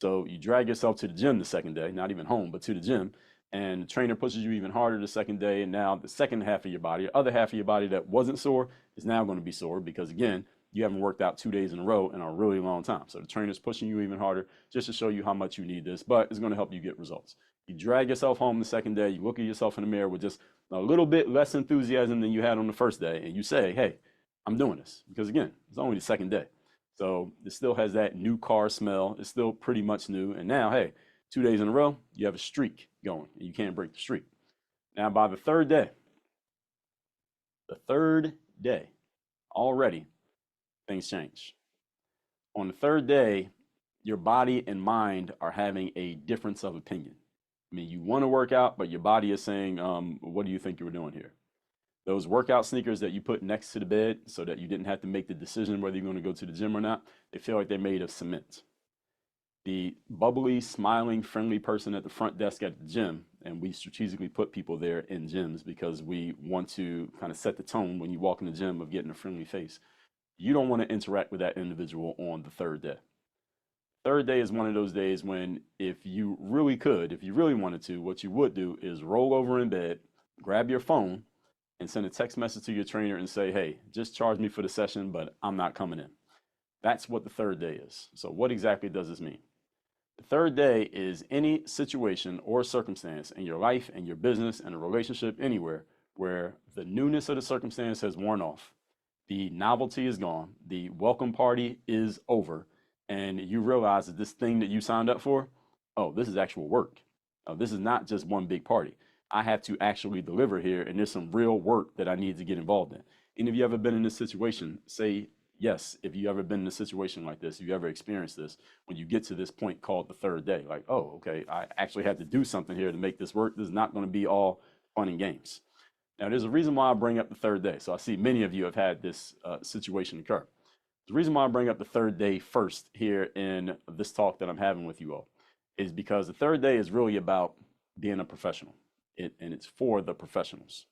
So you drag yourself to the gym the second day, not even home, but to the gym. And the trainer pushes you even harder the second day. And now the second half of your body, the other half of your body that wasn't sore is now going to be sore because, again, you haven't worked out 2 days in a row in a really long time. So the trainer's pushing you even harder just to show you how much you need this, but it's going to help you get results. You drag yourself home the second day, you look at yourself in the mirror with just a little bit less enthusiasm than you had on the first day, and you say, hey, I'm doing this. Because again, it's only the second day. So it still has that new car smell. It's still pretty much new. And now, hey, 2 days in a row, you have a streak going, and you can't break the streak. Now, by the third day, already things change. On the third day, your body and mind are having a difference of opinion. I mean, you want to work out, but your body is saying, what do you think you were doing here? Those workout sneakers that you put next to the bed so that you didn't have to make the decision whether you're going to go to the gym or not, they feel like they're made of cement. The bubbly, smiling, friendly person at the front desk at the gym, and we strategically put people there in gyms because we want to kind of set the tone when you walk in the gym of getting a friendly face. You don't want to interact with that individual on the third day. Third day is one of those days when if you really could, if you really wanted to, what you would do is roll over in bed, grab your phone, and send a text message to your trainer and say, hey, just charge me for the session, but I'm not coming in. That's what the third day is. So what exactly does this mean? The third day is any situation or circumstance in your life and your business and a relationship anywhere where the newness of the circumstance has worn off. The novelty is gone. The welcome party is over. And you realize that this thing that you signed up for, oh, this is actual work. Oh, this is not just one big party. I have to actually deliver here, and there's some real work that I need to get involved in. And if you ever been in this situation, say yes. If you ever been in a situation like this, if you ever experienced this, when you get to this point called the third day, like, oh, okay, I actually had to do something here to make this work. This is not going to be all fun and games. Now, there's a reason why I bring up the third day. So I see many of you have had this situation occur. The reason why I bring up the third day first here in this talk that I'm having with you all is because the third day is really about being a professional, and it's for the professionals.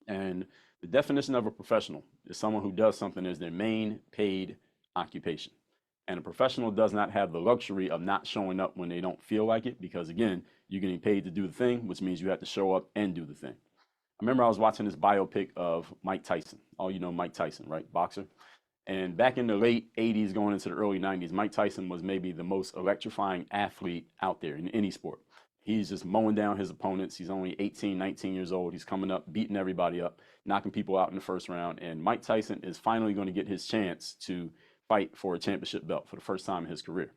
And the definition of a professional is someone who does something as their main paid occupation. And a professional does not have the luxury of not showing up when they don't feel like it because, again, you're getting paid to do the thing, which means you have to show up and do the thing. I remember I was watching this biopic of Mike Tyson. Oh, you know Mike Tyson, right? Boxer. And back in the late 80s, going into the early 90s, Mike Tyson was maybe the most electrifying athlete out there in any sport. He's just mowing down his opponents. He's only 18, 19 years old. He's coming up, beating everybody up, knocking people out in the first round. And Mike Tyson is finally going to get his chance to fight for a championship belt for the first time in his career.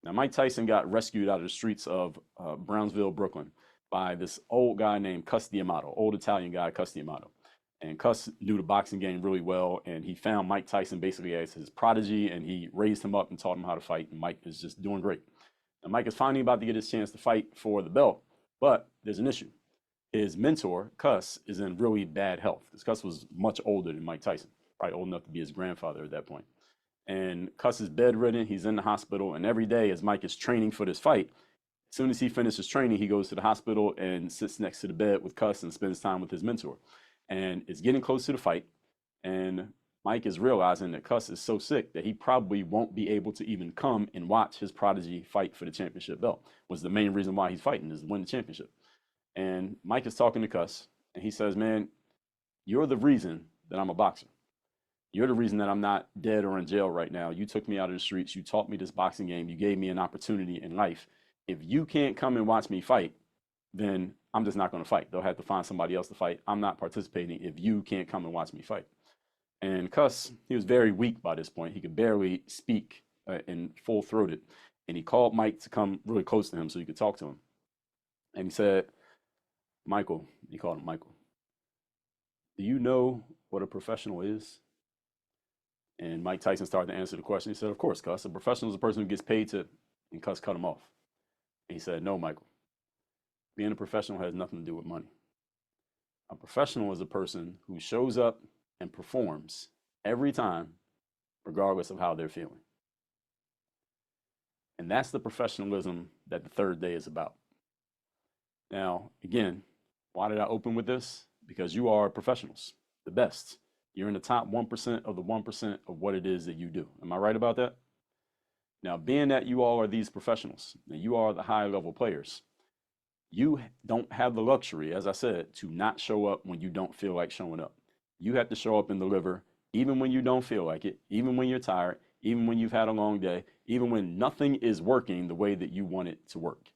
Now, Mike Tyson got rescued out of the streets of Brownsville, Brooklyn, by this old guy named Cus D'Amato, old Italian guy, Cus D'Amato. And Cus knew the boxing game really well, and he found Mike Tyson basically as his prodigy, and he raised him up and taught him how to fight, and Mike is just doing great. Now, Mike is finally about to get his chance to fight for the belt, but there's an issue. His mentor, Cus, is in really bad health, because Cus was much older than Mike Tyson, probably old enough to be his grandfather at that point. And Cus is bedridden, he's in the hospital, and every day as Mike is training for this fight, as soon as he finishes training, he goes to the hospital and sits next to the bed with Cus and spends time with his mentor. And it's getting close to the fight, and Mike is realizing that Cus is so sick that he probably won't be able to even come and watch his prodigy fight for the championship belt. Was the main reason why he's fighting, is to win the championship. And Mike is talking to Cus, and he says, man, you're the reason that I'm a boxer. You're the reason that I'm not dead or in jail right now. You took me out of the streets. You taught me this boxing game. You gave me an opportunity in life. If you can't come and watch me fight, then I'm just not going to fight. They'll have to find somebody else to fight. I'm not participating if you can't come and watch me fight. And Cus, he was very weak by this point. He could barely speak and full-throated. And he called Mike to come really close to him so he could talk to him. And he said, Michael, he called him Michael, do you know what a professional is? And Mike Tyson started to answer the question. He said, of course, Cus. A professional is a person who gets paid to, and Cus cut him off. And he said, no, Michael. Being a professional has nothing to do with money. A professional is a person who shows up and performs every time, regardless of how they're feeling. And that's the professionalism that the third day is about. Now, again, why did I open with this? Because you are professionals, the best. You're in the top 1% of the 1% of what it is that you do. Am I right about that? Now, being that you all are these professionals and you are the high level players, you don't have the luxury, as I said, to not show up when you don't feel like showing up. You have to show up and deliver even when you don't feel like it, even when you're tired, even when you've had a long day, even when nothing is working the way that you want it to work.